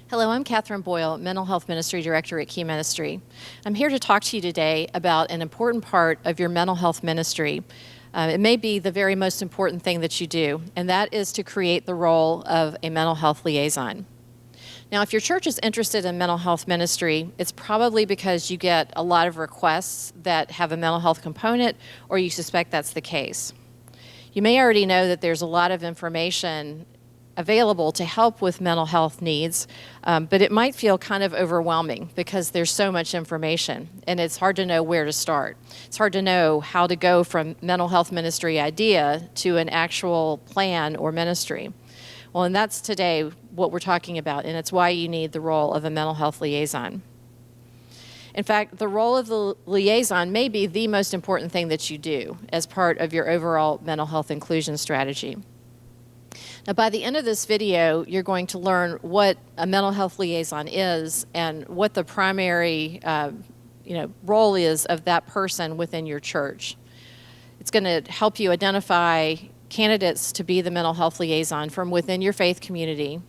Hello, I'm Catherine Boyle, Mental Health Ministry Director at Key Ministry. I'm here to talk to you today about an important part of your mental health ministry. It may be the very most important thing that you do, and that is to create the role of a mental health liaison. Now, if your church is interested in mental health ministry, it's probably because you get a lot of requests that have a mental health component, or you suspect that's the case. You may already know that there's a lot of information available to help with mental health needs, but it might feel kind of overwhelming because there's so much information and it's hard to know where to start. It's hard to know how to go from mental health ministry idea to an actual plan or ministry. Well, and that's today what we're talking about, and it's why you need the role of a mental health liaison. In fact, the role of the liaison may be the most important thing that you do as part of your overall mental health inclusion strategy. Now, by the end of this video, you're going to learn what a mental health liaison is and what the primary role is of that person within your church. It's going to help you identify candidates to be the mental health liaison from within your faith community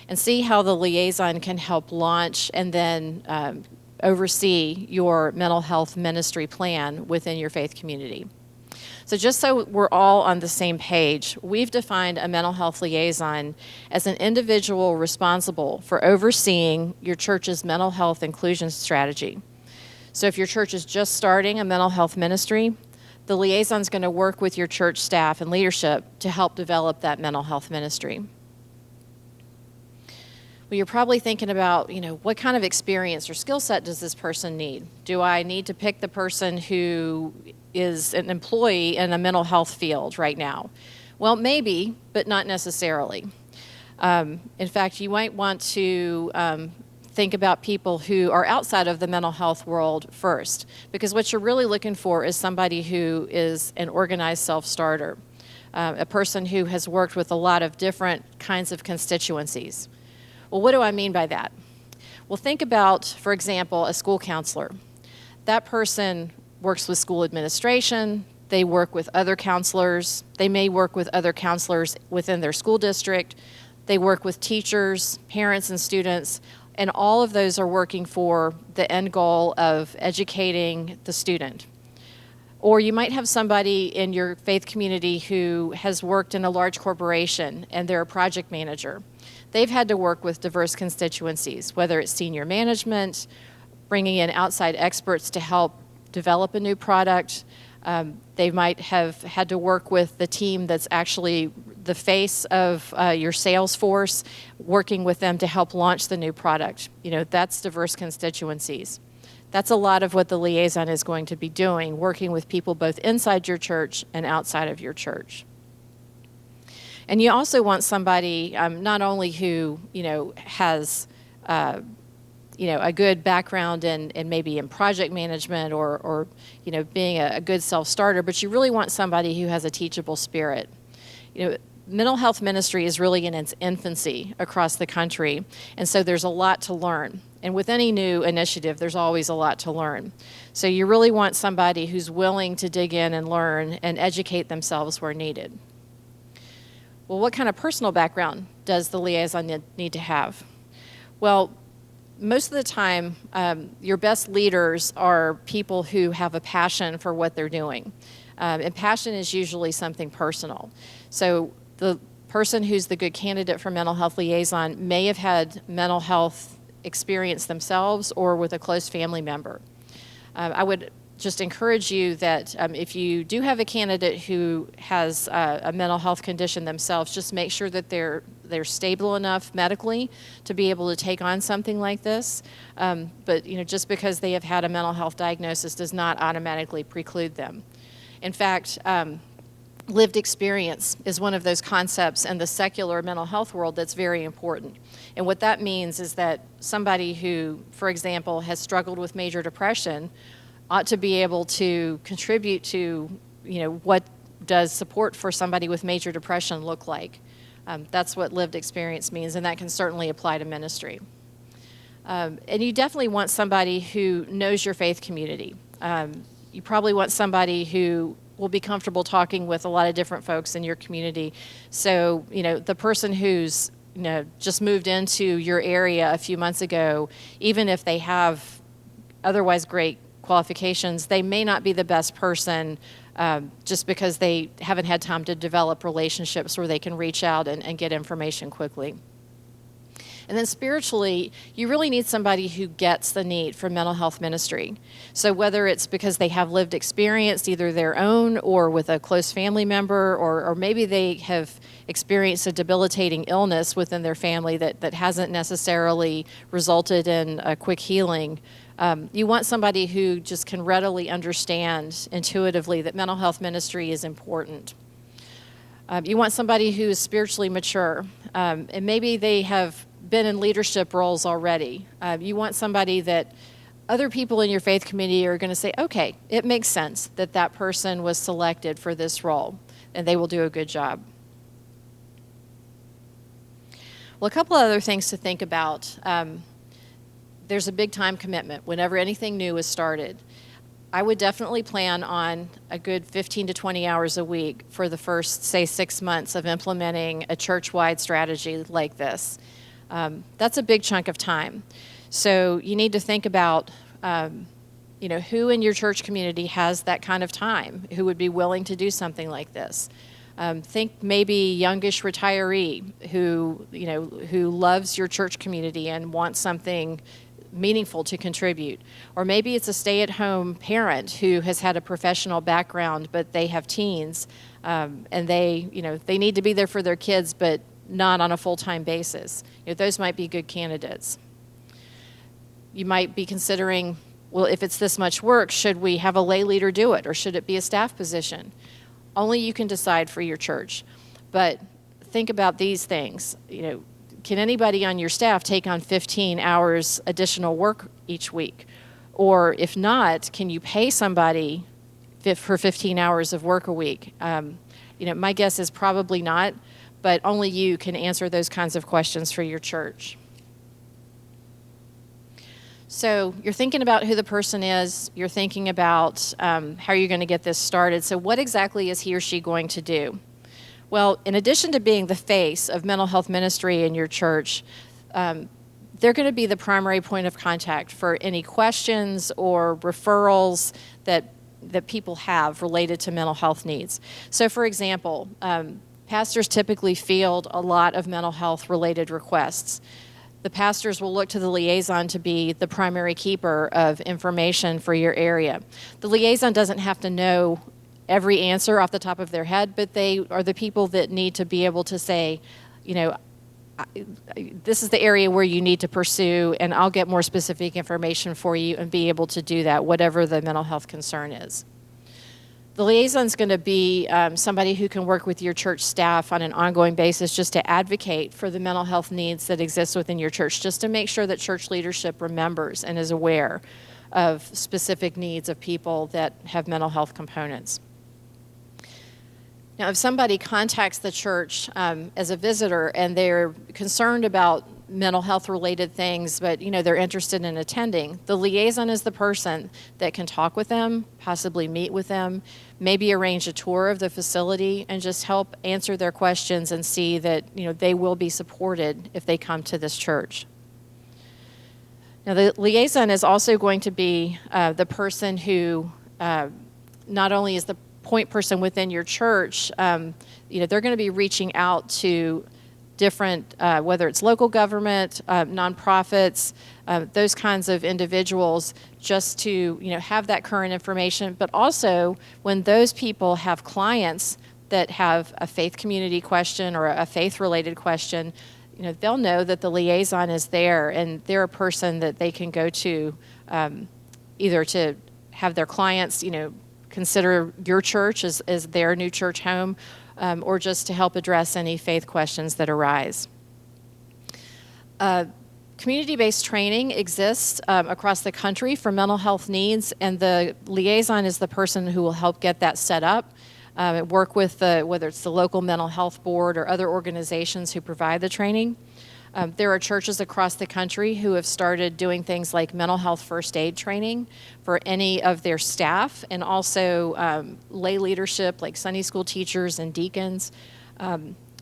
and see how the liaison can help launch and then oversee your mental health ministry plan within your faith community. So just so we're all on the same page, we've defined a mental health liaison as an individual responsible for overseeing your church's mental health inclusion strategy. So if your church is just starting a mental health ministry, the liaison is going to work with your church staff and leadership to help develop that mental health ministry. Well, you're probably thinking about, what kind of experience or skill set does this person need? Do I need to pick the person who is an employee in a mental health field right now? Well, maybe, but not necessarily. In fact, you might want to think about people who are outside of the mental health world first, because what you're really looking for is somebody who is an organized self-starter, a person who has worked with a lot of different kinds of constituencies. Well, what do I mean by that? Well, think about, for example, a school counselor. That person works with school administration, they work with other counselors, they may work with other counselors within their school district, they work with teachers, parents, and students, and all of those are working for the end goal of educating the student. Or you might have somebody in your faith community who has worked in a large corporation and they're a project manager. They've had to work with diverse constituencies, whether it's senior management, bringing in outside experts to help develop a new product. They might have had to work with the team that's actually the face of your sales force, working with them to help launch the new product. That's diverse constituencies. That's a lot of what the liaison is going to be doing, working with people both inside your church and outside of your church. And you also want somebody not only who, has, a good background in maybe in project management or being a good self-starter, but you really want somebody who has a teachable spirit. Mental health ministry is really in its infancy across the country, and so there's a lot to learn. And with any new initiative, there's always a lot to learn. So you really want somebody who's willing to dig in and learn and educate themselves where needed. Well, what kind of personal background does the liaison need to have? Well, most of the time, your best leaders are people who have a passion for what they're doing. And passion is usually something personal. So the person who's the good candidate for mental health liaison may have had mental health experience themselves or with a close family member. I would just encourage you that if you do have a candidate who has a mental health condition themselves, just make sure that they're stable enough medically to be able to take on something like this. But just because they have had a mental health diagnosis does not automatically preclude them. In fact, lived experience is one of those concepts in the secular mental health world that's very important. And what that means is that somebody who, for example, has struggled with major depression ought to be able to contribute to, what does support for somebody with major depression look like. That's what lived experience means, and that can certainly apply to ministry. And you definitely want somebody who knows your faith community. You probably want somebody who will be comfortable talking with a lot of different folks in your community. So, the person who's just moved into your area a few months ago, even if they have otherwise great qualifications, they may not be the best person just because they haven't had time to develop relationships where they can reach out and get information quickly. And then spiritually, you really need somebody who gets the need for mental health ministry. So whether it's because they have lived experience, either their own or with a close family member, or maybe they have experienced a debilitating illness within their family that hasn't necessarily resulted in a quick healing. You want somebody who just can readily understand intuitively that mental health ministry is important. You want somebody who is spiritually mature, and maybe they have been in leadership roles already. You want somebody that other people in your faith community are going to say, okay, it makes sense that that person was selected for this role, and they will do a good job. Well, a couple other things to think about. There's a big time commitment whenever anything new is started. I would definitely plan on a good 15 to 20 hours a week for the first, say, 6 months of implementing a church-wide strategy like this. That's a big chunk of time. So you need to think about, who in your church community has that kind of time, who would be willing to do something like this. Think maybe youngish retiree who loves your church community and wants something meaningful to contribute. Or maybe it's a stay-at-home parent who has had a professional background, but they have teens, and they need to be there for their kids, but not on a full-time basis. Those might be good candidates. You might be considering, well, if it's this much work, should we have a lay leader do it, or should it be a staff position? Only you can decide for your church. But think about these things. Can anybody on your staff take on 15 hours additional work each week? Or if not, can you pay somebody for 15 hours of work a week? My guess is probably not, but only you can answer those kinds of questions for your church. So you're thinking about who the person is. You're thinking about how you're going to get this started. So what exactly is he or she going to do? Well, in addition to being the face of mental health ministry in your church, they're going to be the primary point of contact for any questions or referrals that people have related to mental health needs. So, for example, pastors typically field a lot of mental health related requests. The pastors will look to the liaison to be the primary keeper of information for your area. The liaison doesn't have to know every answer off the top of their head, but they are the people that need to be able to say, this is the area where you need to pursue, and I'll get more specific information for you and be able to do that, whatever the mental health concern is. The liaison is going to be somebody who can work with your church staff on an ongoing basis just to advocate for the mental health needs that exist within your church, just to make sure that church leadership remembers and is aware of specific needs of people that have mental health components. Now, if somebody contacts the church as a visitor and they're concerned about mental health related things, but they're interested in attending, the liaison is the person that can talk with them, possibly meet with them, maybe arrange a tour of the facility and just help answer their questions and see that they will be supported if they come to this church. Now, the liaison is also going to be the person who not only is the point person within your church, they're going to be reaching out to different, whether it's local government, nonprofits, those kinds of individuals, just to have that current information. But also, when those people have clients that have a faith community question or a faith-related question, they'll know that the liaison is there, and they're a person that they can go to either to have their clients, consider your church as their new church home, or just to help address any faith questions that arise. Community-based training exists across the country for mental health needs, and the liaison is the person who will help get that set up, work with whether it's the local mental health board or other organizations who provide the training. There are churches across the country who have started doing things like mental health first aid training for any of their staff, and also lay leadership like Sunday school teachers and deacons.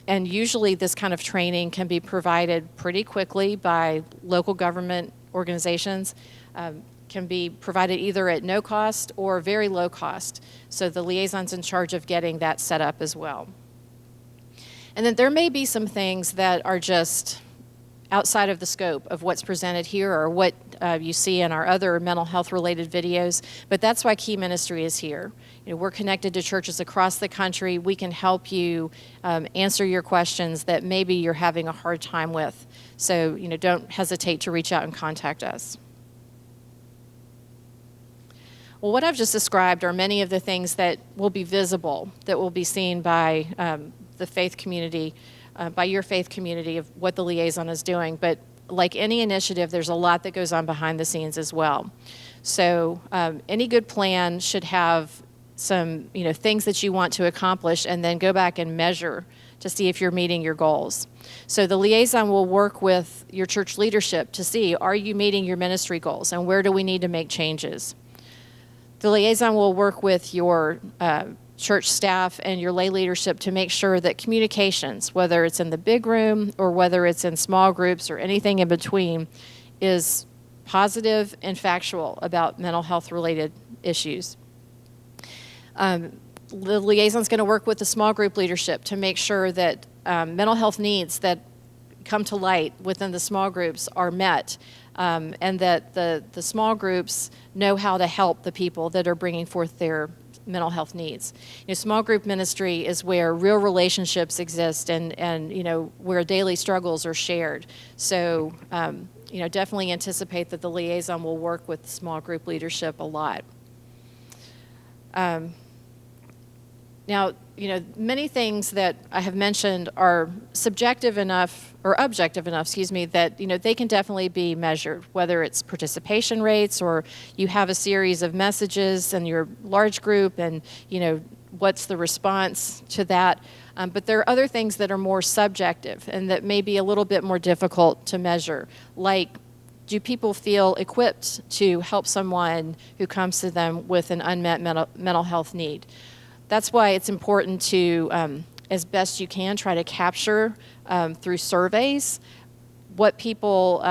And usually this kind of training can be provided pretty quickly by local government organizations. Can be provided either at no cost or very low cost. So the liaison's in charge of getting that set up as well. And then there may be some things that are just outside of the scope of what's presented here or what you see in our other mental health related videos, but that's why Key Ministry is here. You know, we're connected to churches across the country. We can help you answer your questions that maybe you're having a hard time with. So, you know, don't hesitate to reach out and contact us. Well, what I've just described are many of the things that will be visible, that will be seen by the faith community, by your faith community of what the liaison is doing. But like any initiative, there's a lot that goes on behind the scenes as well. So any good plan should have some, you know, things that you want to accomplish and then go back and measure to see if you're meeting your goals. So the liaison will work with your church leadership to see, are you meeting your ministry goals and where do we need to make changes? The liaison will work with your church staff and your lay leadership to make sure that communications, whether it's in the big room or whether it's in small groups or anything in between, is positive and factual about mental health related issues. The liaison is going to work with the small group leadership to make sure that mental health needs that come to light within the small groups are met, and that the small groups know how to help the people that are bringing forth their mental health needs. You know, small group ministry is where real relationships exist and you know, where daily struggles are shared. So, you know, definitely anticipate that the liaison will work with small group leadership a lot. Now, you know, many things that I have mentioned are subjective enough, or objective enough, that, you know, they can definitely be measured, whether it's participation rates or you have a series of messages in your large group and, you know, what's the response to that. But there are other things that are more subjective and that may be a little bit more difficult to measure, like, do people feel equipped to help someone who comes to them with an unmet mental health need? That's why it's important to, as best you can, try to capture through surveys what people,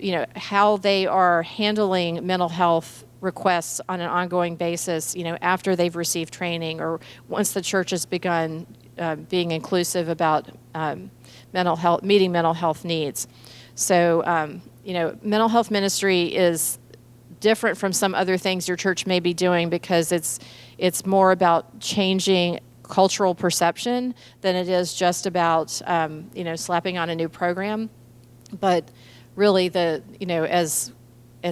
you know, how they are handling mental health requests on an ongoing basis, you know, after they've received training or once the church has begun being inclusive about mental health, meeting mental health needs. So, you know, mental health ministry is different from some other things your church may be doing because it's more about changing cultural perception than it is just about you know, slapping on a new program. But really, you know, as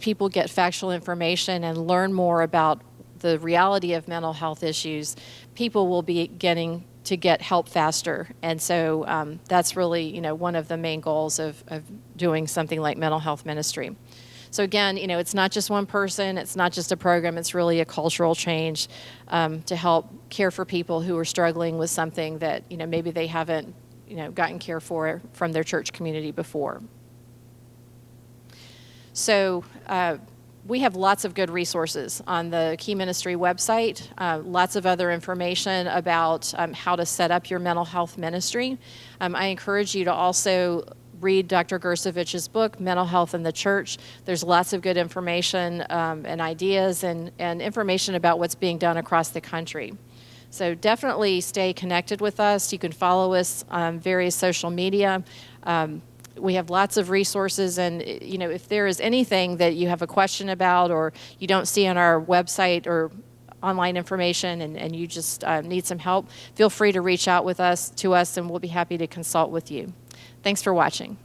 people get factual information and learn more about the reality of mental health issues, people will be getting to get help faster. And so that's really, you know, one of the main goals of doing something like mental health ministry. So again, you know, it's not just one person, it's not just a program, it's really a cultural change to help care for people who are struggling with something that, you know, maybe they haven't, you know, gotten care for from their church community before. So we have lots of good resources on the Key Ministry website, lots of other information about how to set up your mental health ministry. I encourage you to also read Dr. Gersovich's book, Mental Health in the Church. There's lots of good information and ideas and information about what's being done across the country. So definitely stay connected with us. You can follow us on various social media. We have lots of resources, and you know, if there is anything that you have a question about or you don't see on our website or online information and you just need some help, feel free to reach out to us and we'll be happy to consult with you. Thanks for watching.